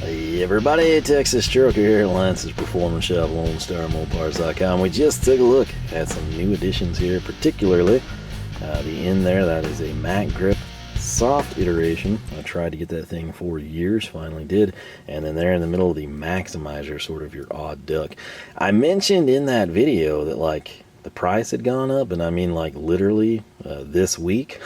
Hey everybody, Texas Trucker here, Lance's Performance Shop, LoneStarMopars.com. We just took a look at some new additions here, particularly the end there. That is a Mac grip soft iteration. I tried to get that thing for years, finally did. And then there in the middle of the Maximizer, sort of your odd duck. I mentioned in that video that like the price had gone up, and I mean like literally this week.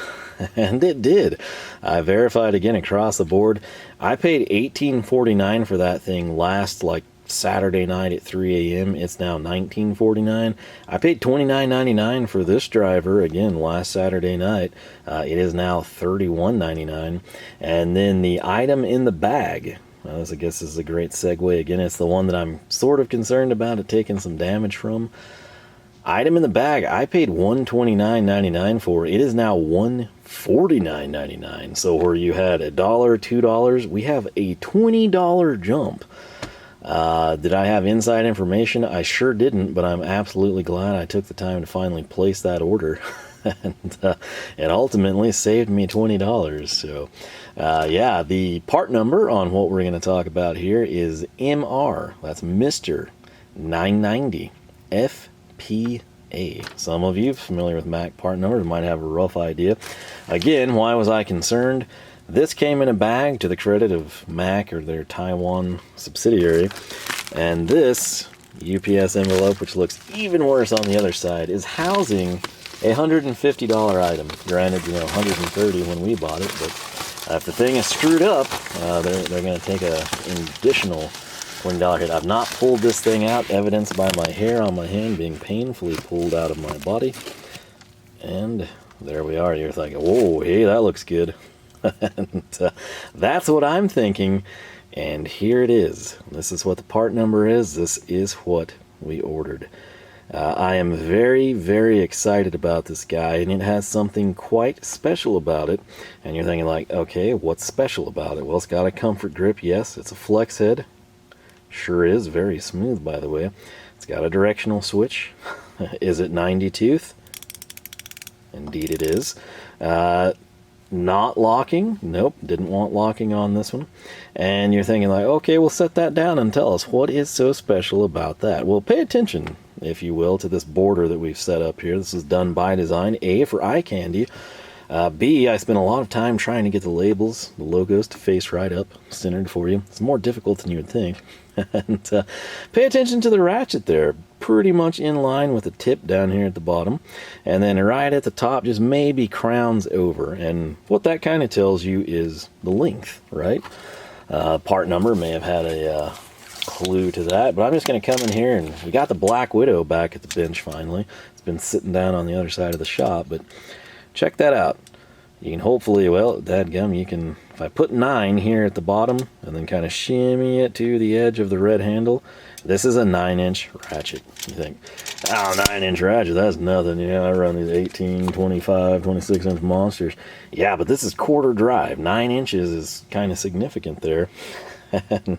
And it did. I verified again across the board. I paid $18.49 for that thing last like Saturday night at 3 a.m. It's now $19.49. I paid $29.99 for this driver again last Saturday night. It is now $31.99. And then the item in the bag, I guess this is a great segue again. It's the one that I'm sort of concerned about it taking some damage from. Item in the bag, I paid $129.99 for. It is now $149.99. So where you had $1, $2, we have a $20 jump. Did I have inside information? I sure didn't, but I'm absolutely glad I took the time to finally place that order. And it ultimately saved me $20. So yeah, the part number on what we're going to talk about here is MR. That's Mr. 990 FPA. Some of you familiar with Mac part numbers might have a rough idea. Again, why was I concerned? This came in a bag to the credit of Mac or their Taiwan subsidiary, and this UPS envelope, which looks even worse on the other side, is housing a $150 item. Granted, you know, $130 when we bought it, but if the thing is screwed up, they're going to take an additional $20 hit. I've not pulled this thing out, evidenced by my hair on my hand being painfully pulled out of my body. And there we are. You're thinking, whoa, hey, that looks good. And that's what I'm thinking. And here it is. This is what the part number is. This is what we ordered. I am very, very excited about this guy, and it has something quite special about it. And you're thinking like, okay, what's special about it? Well, it's got a comfort grip. Yes, it's a flex head. Sure is. Very smooth, by the way. It's got a directional switch. Is it 90 tooth? Indeed it is. Not locking. Nope, didn't want locking on this one. And you're thinking like, okay, we'll set that down and tell us what is so special about that. Well, pay attention, if you will, to this border that we've set up here. This is done by design. A, for eye candy. B, I spent a lot of time trying to get the labels, the logos, to face right up, centered for you. It's more difficult than you would think. And pay attention to the ratchet there. Pretty much in line with the tip down here at the bottom. And then right at the top, just maybe crowns over. And what that kind of tells you is the length, right? Part number may have had a clue to that. But I'm just going to come in here, and we got the Black Widow back at the bench finally. It's been sitting down on the other side of the shop, but check that out. You can hopefully, well, dadgum, you can, if I put 9 here at the bottom and then kind of shimmy it to the edge of the red handle, this is a 9-inch ratchet. You think, oh, 9-inch ratchet, that's nothing. Yeah, I run these 18, 25, 26-inch monsters. Yeah, but this is quarter drive. 9 inches is kind of significant there. And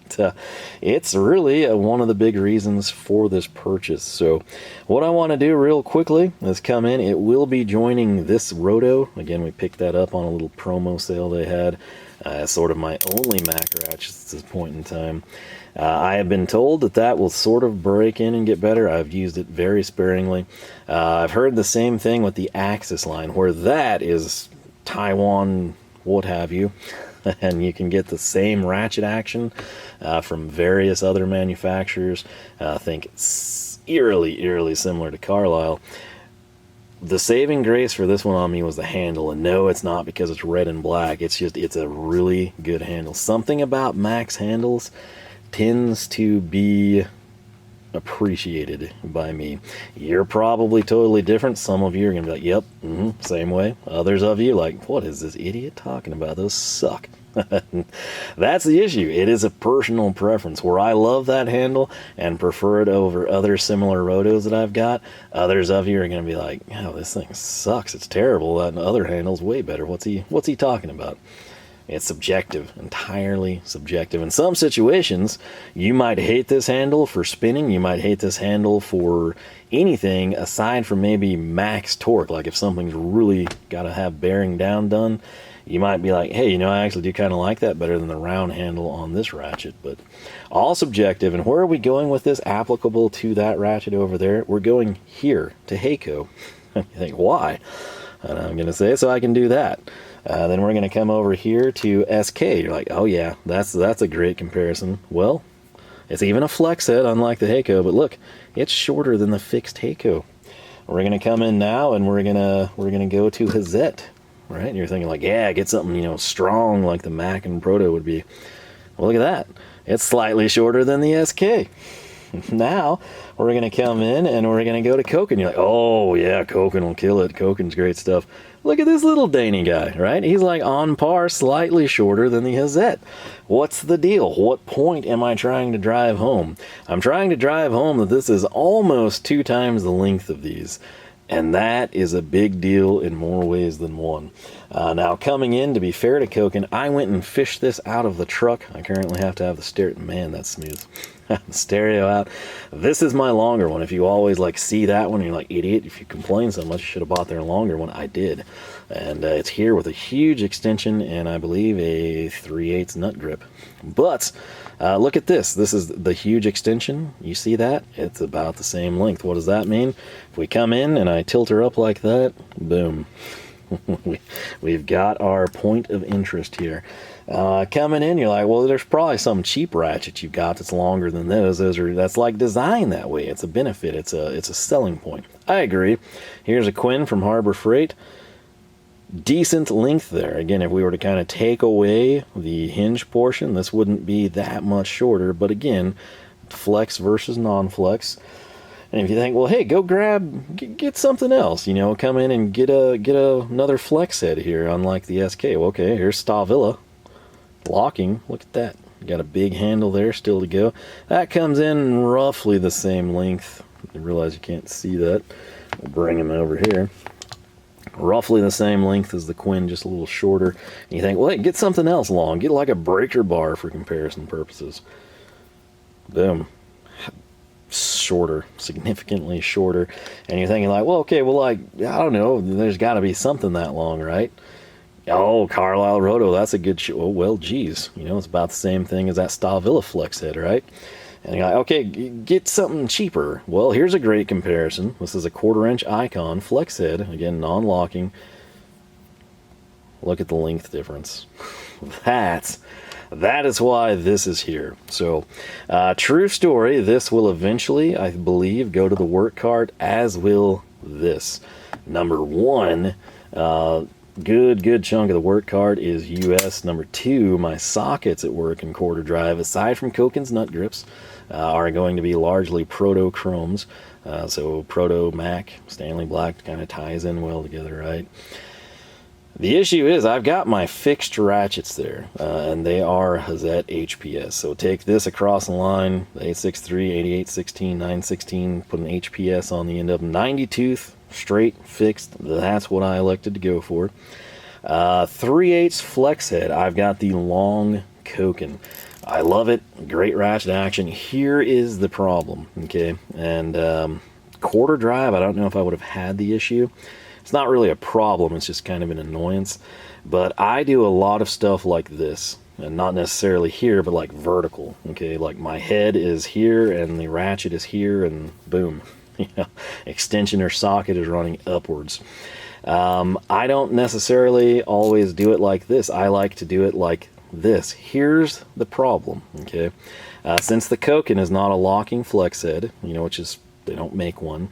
it's really one of the big reasons for this purchase. So what I want to do real quickly is come in. It will be joining this Roto. Again, we picked that up on a little promo sale they had. Sort of my only Mac ratchets at this point in time. I have been told that that will sort of break in and get better. I've used it very sparingly. I've heard the same thing with the Axis line, where that is Taiwan, what have you. And you can get the same ratchet action from various other manufacturers. I think it's eerily similar to Carlyle. The saving grace for this one on me was the handle, and no, it's not because it's red and black. It's just, it's a really good handle. Something about Mac's handles tends to be appreciated by me. You're probably totally different. Some of you are gonna be like, yep, same way. Others of you like, what is this idiot talking about? Those suck. That's the issue. It is a personal preference. Where I love that handle and prefer it over other similar rotos that I've got, others of you are gonna be like, oh, this thing sucks, it's terrible, that other handle's way better. What's he talking about? It's subjective, entirely subjective. In some situations, you might hate this handle for spinning. You might hate this handle for anything aside from maybe max torque. Like if something's really got to have bearing down done, You might be like, hey, I actually do kind of like that better than the round handle on this ratchet, but all subjective. And where are we going with this applicable to that ratchet over there? We're going here to Heyco. You think, why? And I'm going to say, so I can do that. Then we're going to come over here to SK. You're like, oh yeah, that's a great comparison. Well, it's even a flex head, unlike the Heyco, but look, it's shorter than the fixed Heyco. We're going to come in now, and we're gonna go to Hazet, right? And you're thinking like, yeah, get something strong like the Mac and Proto would be. Well, look at that. It's slightly shorter than the SK. Now we're going to come in and we're going to go to Koken. You're like, oh yeah, Koken will kill it. Koken's great stuff. Look at this little dainty guy, right? He's like on par, slightly shorter than the Hazet. What's the deal? What point am I trying to drive home? I'm trying to drive home that this is almost 2 times the length of these. And that is a big deal in more ways than one. Now, coming in, to be fair to Koken, I went and fished this out of the truck. I currently have to have the stereo. Man, that's smooth. Stereo out. This is my longer one. If you always see that one, you're like, idiot. If you complain so much, you should have bought their longer one. I did. And it's here with a huge extension and I believe a 3/8 nut grip. But look at this. This is the huge extension. You see that? It's about the same length. What does that mean? If we come in and I tilt her up like that, boom. We've got our point of interest here. Coming in, you're like, well, there's probably some cheap ratchet you've got that's longer than those. That's like designed that way. It's a benefit. It's a selling point. I agree. Here's a Quinn from Harbor Freight. Decent length there. Again, if we were to kind of take away the hinge portion, this wouldn't be that much shorter. But again, flex versus non-flex. And if you think, well, hey, go get something else, come in and get another flex head here, unlike the SK. Well, okay, here's Stahlwille locking. Look at that. Got a big handle there still to go. That comes in roughly the same length. I realize you can't see that. We'll bring him over here. Roughly the same length as the Quinn, just a little shorter. And you think, well, hey, get something else long. Get like a breaker bar for comparison purposes. Boom. Shorter, significantly shorter. And you're thinking like, well, okay, well, I don't know, there's got to be something that long, right? Oh, Carlyle Roto, that's a good oh, well, geez, it's about the same thing as that Stahlwille Flex head, right? And you're like, okay, get something cheaper. Well, here's a great comparison. This is a 1/4-inch Icon Flex head, again, non-locking. Look at the length difference. That is why this is here. So, true story, this will eventually, I believe, go to the work cart, as will this. Number 1, good chunk of the work cart is US. Number 2, my sockets at work in quarter drive, aside from Koken's nut grips, are going to be largely Proto chromes. So Proto Mac, Stanley Black kind of ties in well together, right? The issue is I've got my fixed ratchets there, and they are Hazet HPS. So take this across the line, the 863, 8816, 916, put an HPS on the end of them. 90 tooth, straight, fixed. That's what I elected to go for. 3/8 flex head. I've got the Long Koken. I love it. Great ratchet action. Here is the problem, okay? And quarter drive, I don't know if I would have had the issue. It's not really a problem, it's just kind of an annoyance. But I do a lot of stuff like this, and not necessarily here, but like vertical, okay? Like my head is here, and the ratchet is here, and boom. Extension or socket is running upwards. I don't necessarily always do it like this. I like to do it like this. Here's the problem, okay? Since the Koken is not a locking flex head, which is, they don't make one,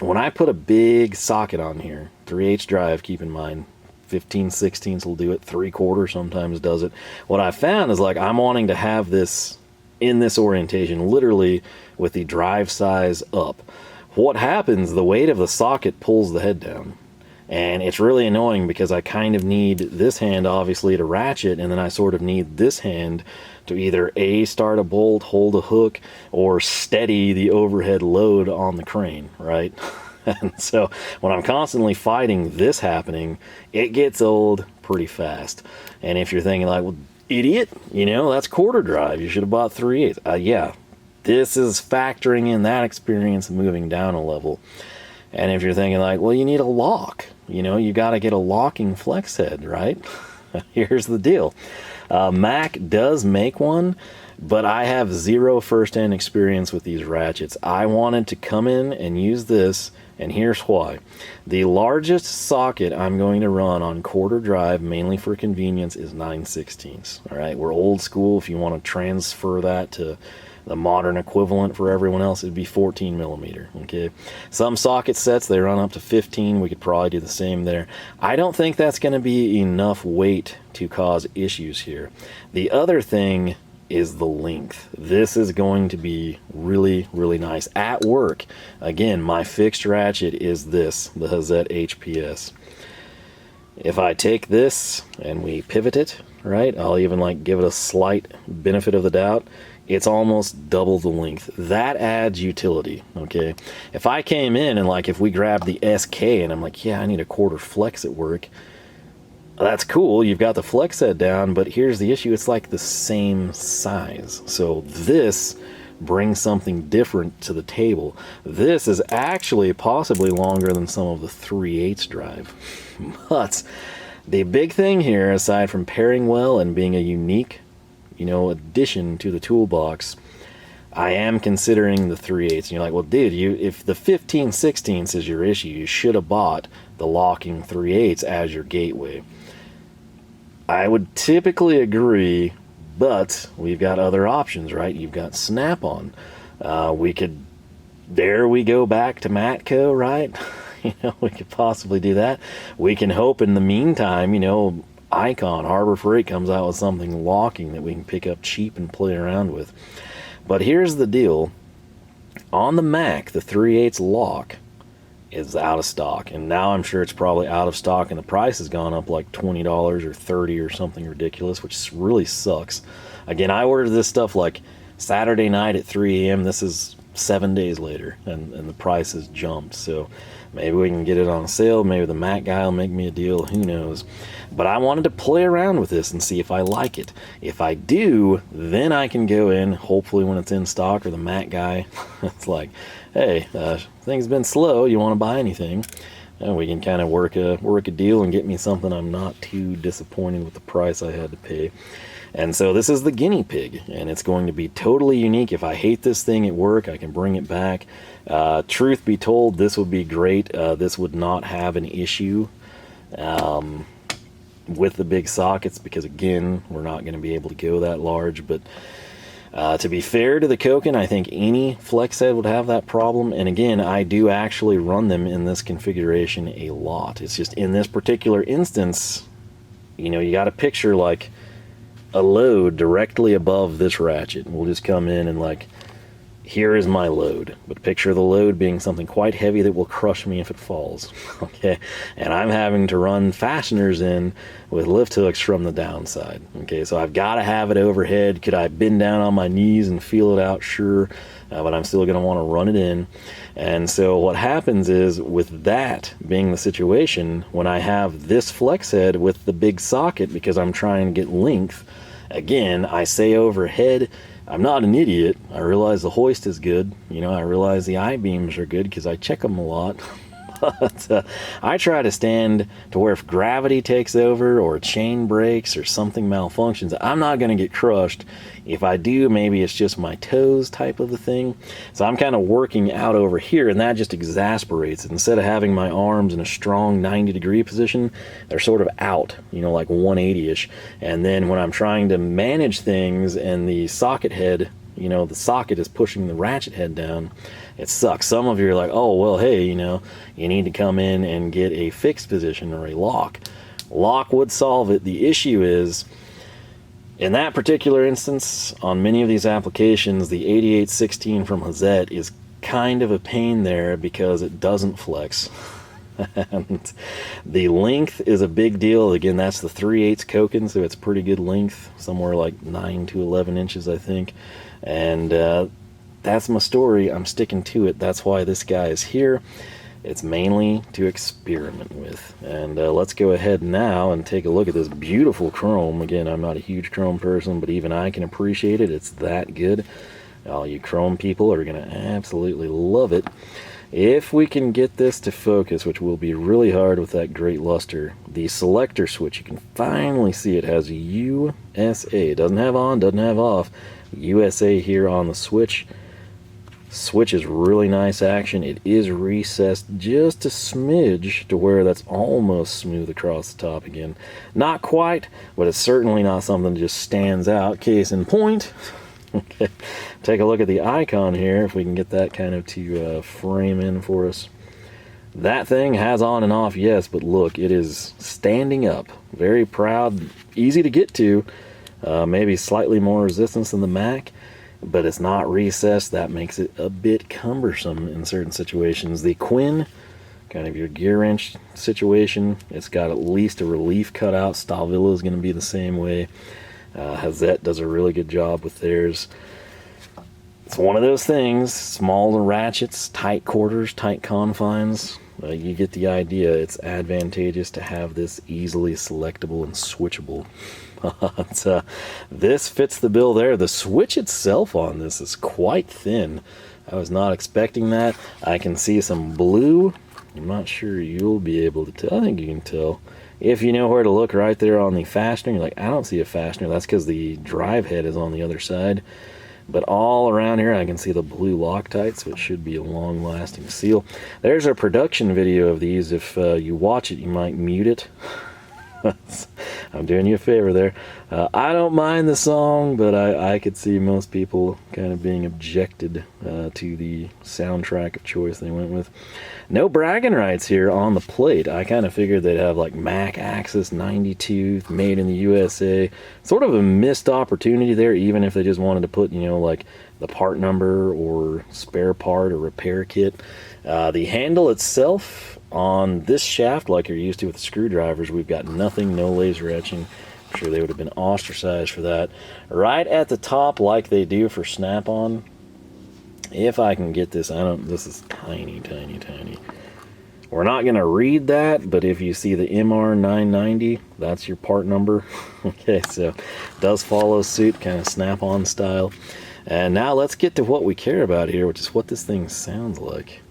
when I put a big socket on here, 3/8 drive, keep in mind, 15/16 will do it, 3/4 sometimes does it. What I found is I'm wanting to have this in this orientation, literally with the drive size up. What happens, the weight of the socket pulls the head down. And it's really annoying because I kind of need this hand, obviously, to ratchet, and then I sort of need this hand to either A, start a bolt, hold a hook, or steady the overhead load on the crane, right? And so when I'm constantly fighting this happening, it gets old pretty fast. And if you're thinking like, well, idiot, that's quarter drive, you should have bought 3/8. Yeah, this is factoring in that experience and moving down a level. And if you're thinking like, well, you need a lock, you know, you got to get a locking flex head, right? Here's the deal. Mac does make one, but I have zero first-hand experience with these ratchets. I wanted to come in and use this, and here's why. The largest socket I'm going to run on quarter drive, mainly for convenience, is 9/16. All right, we're old school. If you want to transfer that to the modern equivalent for everyone else, it'd be 14 millimeter. Okay, some socket sets, they run up to 15. We could probably do the same there. I don't think that's going to be enough weight to cause issues here. The other thing is the length. This is going to be really, really nice at work. Again, my fixed ratchet is this, the Hazet HPS. If I take this and we pivot it, right, I'll even like give it a slight benefit of the doubt. It's almost double the length. That adds utility, okay? If I came in and like if we grabbed the SK and I'm like, yeah, I need a quarter flex at work, that's cool, you've got the flex head down, but here's the issue, it's like the same size. So this brings something different to the table. This is actually possibly longer than some of the 3/8 drive. But the big thing here, aside from pairing well and being a unique, you know, addition to the toolbox, I am considering the 3/8. And you're like, well, dude, if the 15/16 is your issue, you should have bought the locking 3/8 as your gateway. I would typically agree, but we've got other options, right? You've got Snap-on. There we go back to Matco, right? You know, we could possibly do that. We can hope in the meantime, you know, Icon, Harbor Freight comes out with something locking that we can pick up cheap and play around with. But here's the deal. On the Mac, the 3/8 lock is out of stock, and now I'm sure it's probably out of stock and the price has gone up like $20 or $30 or something ridiculous, which really sucks. Again, I ordered this stuff like Saturday night at 3 a.m. This is 7 days later, and the price has jumped. So maybe we can get it on sale. Maybe the Mac guy will make me a deal. Who knows? But I wanted to play around with this and see if I like it. If I do, then I can go in, hopefully when it's in stock, or the Mac guy, it's like, hey, things been slow. You want to buy anything? And we can kind of work a deal and get me something I'm not too disappointed with the price I had to pay. And so this is the guinea pig, and it's going to be totally unique. If I hate this thing at work, I can bring it back. Truth be told, this would be great. This would not have an issue with the big sockets, because again, we're not going to be able to go that large. But to be fair to the Koken, I think any flex head would have that problem. And again, I do actually run them in this configuration a lot. It's just in this particular instance, you know, you got to picture like a load directly above this ratchet. We'll just come in and like, here is my load, but picture the load being something quite heavy that will crush me if it falls. Okay, and I'm having to run fasteners in with lift hooks from the downside. Okay, so I've got to have it overhead. Could I bend down on my knees and feel it out? Sure, but I'm still going to want to run it in. And so what happens is, with that being the situation, when I have this flex head with the big socket, because I'm trying to get length, again, I say overhead. I'm not an idiot. I realize the hoist is good. You know, I realize the I-beams are good because I check them a lot. But I try to stand to where if gravity takes over or a chain breaks or something malfunctions, I'm not going to get crushed. If I do, maybe it's just my toes type of a thing. So I'm kind of working out over here, and that just exasperates it. Instead of having my arms in a strong 90-degree position, they're sort of out, you know, like 180-ish. And then when I'm trying to manage things and the socket head, you know, the socket is pushing the ratchet head down, it sucks. Some of you are like, oh, well, hey, you know, you need to come in and get a fixed position or a lock. Lock would solve it. The issue is, in that particular instance, on many of these applications, the 8816 from Hazet is kind of a pain there because it doesn't flex. And the length is a big deal. Again, that's the 3/8 Koken, so it's pretty good length, somewhere like 9 to 11 inches, I think. And that's my story. I'm sticking to it. That's why this guy is here. It's mainly to experiment with. And let's go ahead now and take a look at this beautiful chrome. Again, I'm not a huge chrome person, but even I can appreciate it. It's that good. All you chrome people are going to absolutely love it. If we can get this to focus, which will be really hard with that great luster, the selector switch, you can finally see it has USA. It doesn't have on, doesn't have off. USA here on the switch. Switch is really nice action. It is recessed just a smidge to where that's almost smooth across the top again. Not quite, but it's certainly not something that just stands out. Case in point. Okay, take a look at the icon here, if we can get that kind of to frame in for us. That thing has on and off, yes, but look, it is standing up. Very proud, easy to get to. Maybe slightly more resistance than the Mac, but it's not recessed. That makes it a bit cumbersome in certain situations. The Quinn, kind of your gear wrench situation, it's got at least a relief cutout. Stahlwille is going to be the same way. Hazet does a really good job with theirs. It's one of those things, small ratchets, tight quarters, tight confines. You get the idea. It's advantageous to have this easily selectable and switchable. This fits the bill there. The switch itself on this is quite thin. I was not expecting that. I can see some blue. I'm not sure you'll be able to tell. I think you can tell. If you know where to look, right there on the fastener, you're like, I don't see a fastener. That's because the drive head is on the other side. But all around here, I can see the blue Loctite, so it should be a long-lasting seal. There's a production video of these. If you watch it, you might mute it. I'm doing you a favor there. I don't mind the song, but I could see most people kind of being objected to the soundtrack of choice they went with. No bragging rights here on the plate. I kind of figured they'd have like Mac Axis 92, made in the USA. Sort of a missed opportunity there, even if they just wanted to put, you know, like the part number or spare part or repair kit. The handle itself on this shaft, like you're used to with the screwdrivers, we've got nothing, no laser etching. I'm sure they would have been ostracized for that. Right at the top, like they do for Snap-on, if I can get this, this is tiny, tiny, tiny. We're not going to read that, but if you see the MR990, that's your part number. Okay, so it does follow suit, kind of Snap-on style. And now let's get to what we care about here, which is what this thing sounds like.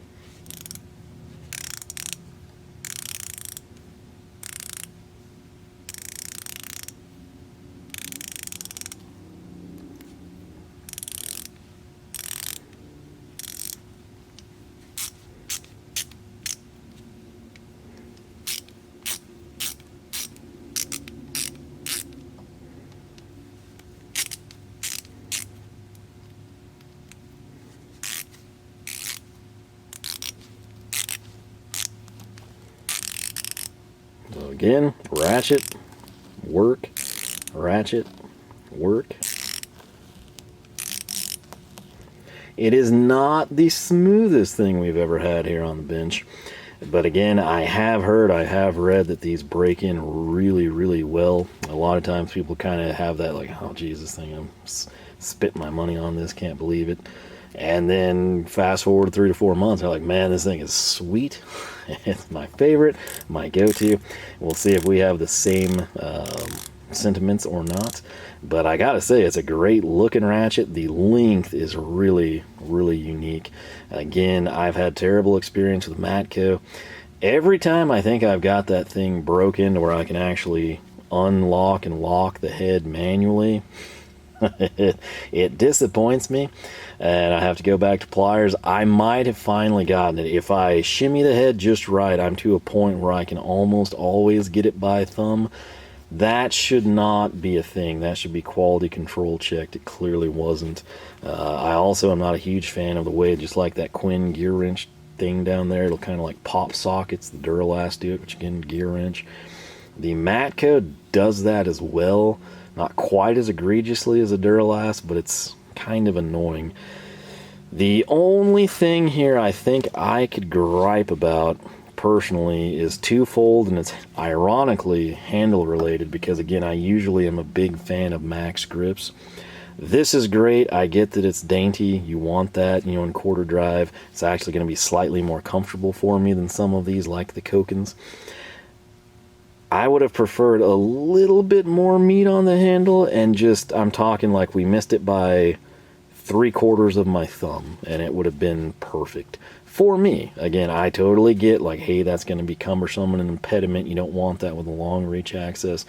So again, ratchet, work, ratchet, work. It is not the smoothest thing we've ever had here on the bench. But again, I have read that these break in really, really well. A lot of times people kind of have that like, oh geez, this thing, I'm spitting my money on this, can't believe it. And then fast forward 3 to 4 months, they're like, man, this thing is sweet. It's my favorite, my go-to. We'll see if we have the same sentiments or not. But I gotta say, it's a great looking ratchet. The length is really, really unique. Again, I've had terrible experience with Matco. Every time I think I've got that thing broken to where I can actually unlock and lock the head manually, it disappoints me, and I have to go back to pliers. I might have finally gotten it. If I shimmy the head just right, I'm to a point where I can almost always get it by thumb. That should not be a thing. That should be quality control checked. It clearly wasn't. I also am not a huge fan of the way, just like that Quinn gear wrench thing down there, it'll kind of like pop sockets. The Duralast do it, which again, gear wrench. The Matco does that as well. Not quite as egregiously as a Duralast, but it's kind of annoying. The only thing here I think I could gripe about personally is twofold, and it's ironically handle related, because again, I usually am a big fan of max grips. This is great. I get that it's dainty. You want that, you know, in quarter drive. It's actually going to be slightly more comfortable for me than some of these, like the Kokens. I would have preferred a little bit more meat on the handle, and just, I'm talking like we missed it by 3/4 of my thumb, and it would have been perfect. for me. Again, I totally get like, hey, that's going to be cumbersome and an impediment. You don't want that with a long reach access.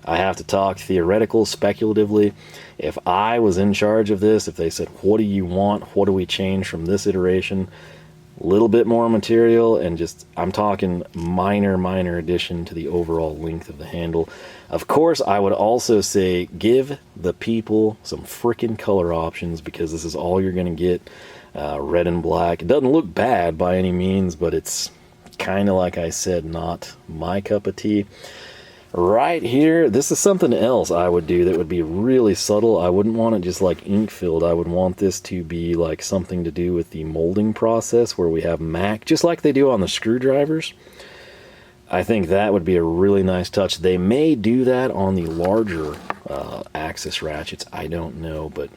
I have to talk theoretical, speculatively. If I was in charge of this, if they said, what do you want? What do we change from this iteration? A little bit more material, and just, I'm talking minor addition to the overall length of the handle. Of course, I would also say give the people some freaking color options, because this is all you're going to get, red and black. It doesn't look bad by any means, but it's kind of, like I said, not my cup of tea. Right here, this is something else I would do that would be really subtle. I wouldn't want it just like ink filled. I would want this to be like something to do with the molding process, where we have Mac, just like they do on the screwdrivers. I think that would be a really nice touch. They may do that on the larger axis ratchets. I don't know, but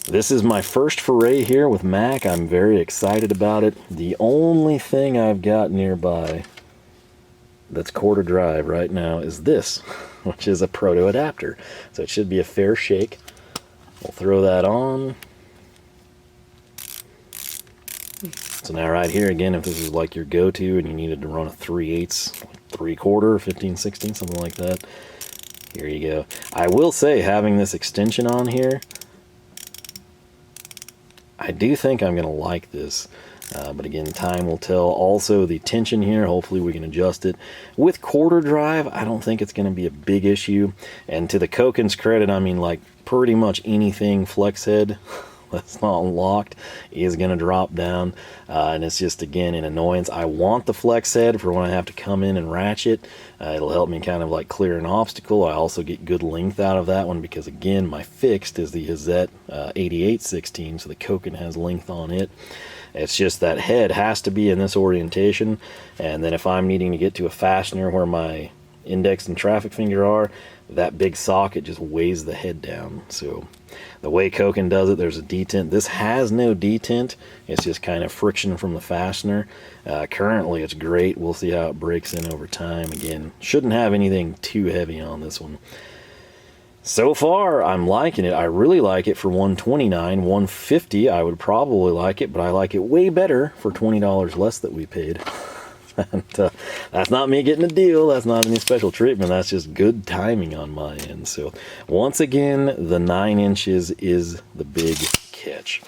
this is my first foray here with Mac. I'm very excited about it. The only thing I've got nearby that's quarter drive right now is this, which is a proto adapter. So it should be a fair shake. We'll throw that on. So now right here again, if this is like your go-to and you needed to run a 3/8, 3/4, 15/16, something like that, here you go. I will say, having this extension on here, I do think I'm going to like this. But again, time will tell. Also, the tension here, hopefully we can adjust it. With quarter drive, I don't think it's going to be a big issue. And to the Koken's credit, I mean, like, pretty much anything Flex-Head that's not locked is going to drop down. And it's just, again, an annoyance. I want the Flex-Head for when I have to come in and ratchet. It'll help me kind of like clear an obstacle. I also get good length out of that one because, again, my fixed is the Hazet 8816, so the Koken has length on it. It's just that head has to be in this orientation, and then if I'm needing to get to a fastener where my index and traffic finger are, that big socket just weighs the head down. So the way Koken does it, there's a detent. This has no detent. It's just kind of friction from the fastener. Currently it's great. We'll see how it breaks in over time. Again, shouldn't have anything too heavy on this one. So far, I'm liking it. I really like it for $129, $150. I would probably like it, but I like it way better for $20 less that we paid. And that's not me getting a deal. That's not any special treatment. That's just good timing on my end. So once again, the 9 inches is the big catch.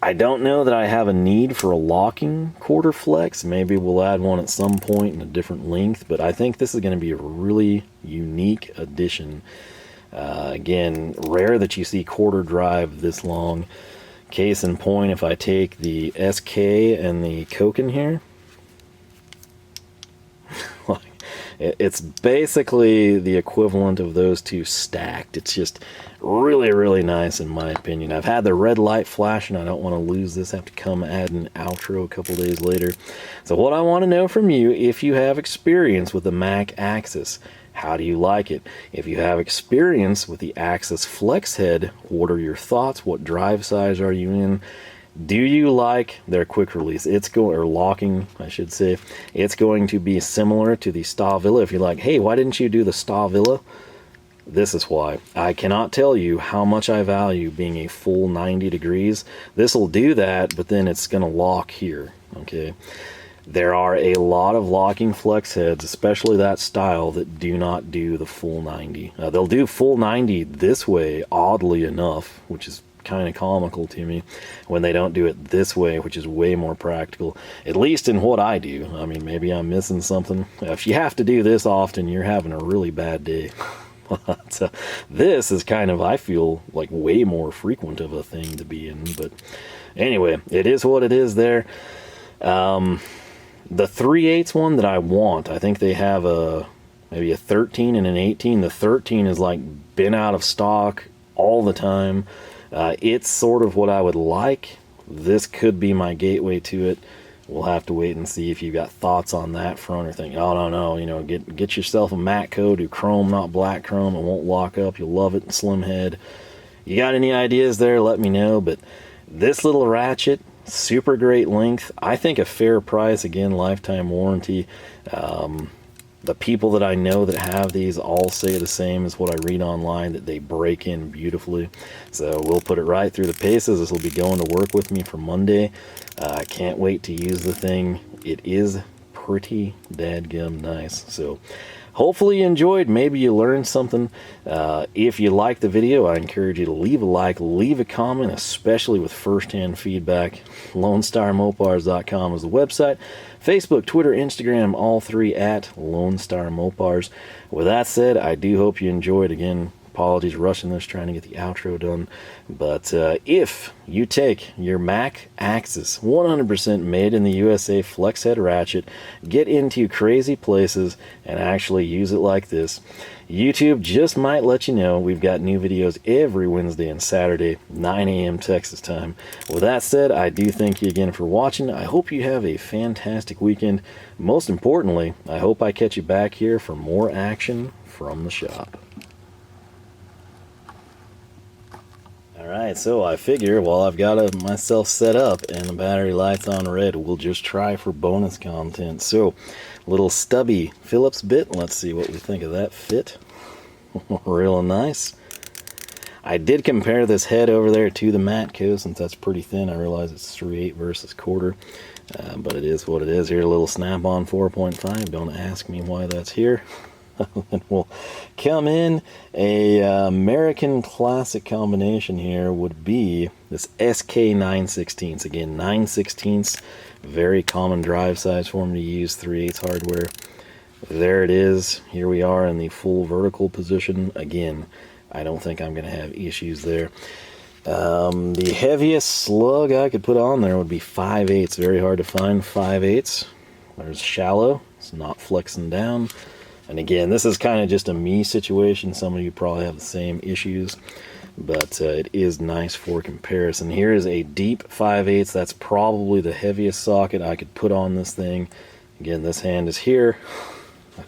I don't know that I have a need for a locking quarter flex. Maybe we'll add one at some point in a different length, but I think this is going to be a really unique addition. Again, rare that you see quarter drive this long. Case in point, if I take the SK and the Koken here, it's basically the equivalent of those two stacked. It's just really nice in my opinion. I've had the red light flashing. I don't want to lose this. I have to come add an outro a couple days later. So what I want to know from you, if you have experience with the Mac Axis, how do you like it? If you have experience with the Axis Flex-Head, what are your thoughts? What drive size are you in? Do you like their quick release? It's going, or locking, I should say. It's going to be similar to the Stahlwille. If you're like, hey, why didn't you do the Stahlwille? This is why. I cannot tell you how much I value being a full 90 degrees. This will do that, but then it's going to lock here, okay? There are a lot of locking flex heads, especially that style, that do not do the full 90. They'll do full 90 this way, oddly enough, which is kind of comical to me, when they don't do it this way, which is way more practical, at least in what I do. I mean, maybe I'm missing something. If you have to do this often, you're having a really bad day. But this is kind of, I feel like, way more frequent of a thing to be in. But anyway, it is what it is there. The 3/8 one that I want, I think they have maybe a 13 and an 18. The 13 is like been out of stock all the time. It's sort of what I would like. This could be my gateway to it. We'll have to wait and see if you've got thoughts on that front, or think, oh no, you know, get yourself a Matco, do chrome, not black chrome. It won't lock up. You'll love it. Slim head. You got any ideas there? Let me know. But this little ratchet, super great length. I think a fair price. Again, lifetime warranty. The people that I know that have these all say the same as what I read online, that they break in beautifully. So we'll put it right through the paces. This will be going to work with me for Monday. I can't wait to use the thing. It is pretty dadgum nice. So hopefully you enjoyed. Maybe you learned something. If you liked the video, I encourage you to leave a like, leave a comment, especially with first-hand feedback. LoneStarMopars.com is the website. Facebook, Twitter, Instagram, all three at Lone Star Mopars. With that said, I do hope you enjoyed. Again, apologies rushing this, trying to get the outro done. But if you take your Mac Axis 100% made in the USA Flex-Head Ratchet, get into crazy places, and actually use it like this, YouTube just might let you know we've got new videos every Wednesday and Saturday, 9 a.m. Texas time. With that said, I do thank you again for watching. I hope you have a fantastic weekend. Most importantly, I hope I catch you back here for more action from the shop. Alright, so I figure while I've got myself set up and the battery light's on red, we'll just try for bonus content. So, little stubby Phillips bit. Let's see what we think of that fit. Real nice. I did compare this head over there to the Matco, since that's pretty thin. I realize it's 3/8 versus quarter, but it is what it is. Here, a little snap-on 4.5. Don't ask me why that's here. And we'll come in a American classic combination here would be this SK 9/16. Again, 9/16, very common drive size for me to use, 3/8 hardware. There it is. Here we are in the full vertical position. Again, I don't think I'm going to have issues there. The heaviest slug I could put on there would be 5/8. Very hard to find 5/8. There's shallow. It's not flexing down. And again, this is kind of just a me situation. Some of you probably have the same issues, but it is nice for comparison. Here is a deep 5/8. That's probably the heaviest socket I could put on this thing. Again, this hand is here.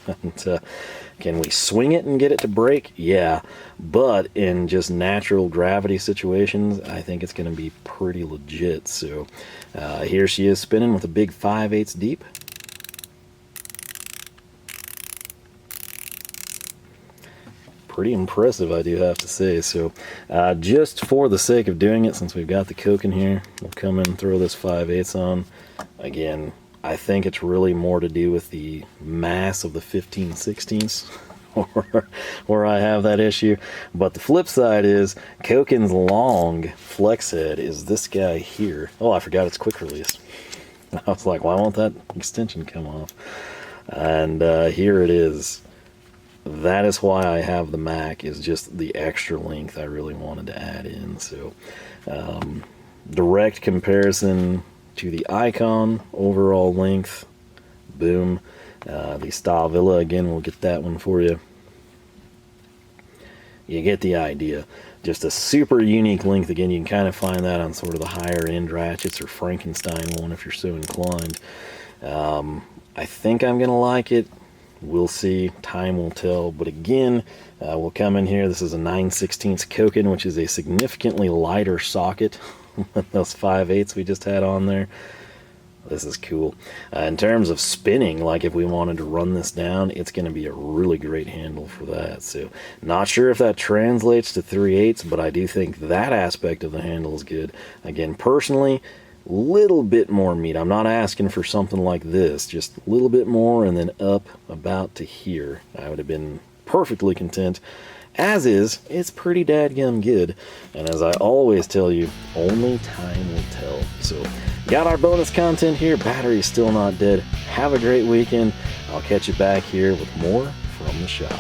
And, can we swing it and get it to break? Yeah, but in just natural gravity situations, I think it's going to be pretty legit. So here she is spinning with a big 5/8 deep. Pretty impressive, I do have to say. So just for the sake of doing it, since we've got the Koken here, we'll come in and throw this 5/8 on. Again, I think it's really more to do with the mass of the 15/16 where I have that issue. But the flip side is Koken's long flex head is this guy here. Oh, I forgot it's quick release. I was like, why won't that extension come off? And here it is. That is why I have the Mac, is just the extra length I really wanted to add in. So direct comparison to the Icon, overall length, boom. The Stahlwille, again, we'll get that one for you. You get the idea. Just a super unique length. Again, you can kind of find that on sort of the higher end ratchets, or Frankenstein one if you're so inclined. I think I'm going to like it. We'll see. Time will tell. But again, we'll come in here. This is a 9/16 Koken, which is a significantly lighter socket than those 5/8 we just had on there. This is cool. In terms of spinning, like if we wanted to run this down, it's going to be a really great handle for that. So not sure if that translates to 3/8, but I do think that aspect of the handle is good. Again, personally, little bit more meat. I'm not asking for something like this, just a little bit more, and then up about to here. I would have been perfectly content. As is, it's pretty dadgum good. And as I always tell you, only time will tell. So, got our bonus content here. Battery's still not dead. Have a great weekend. I'll catch you back here with more from the shop.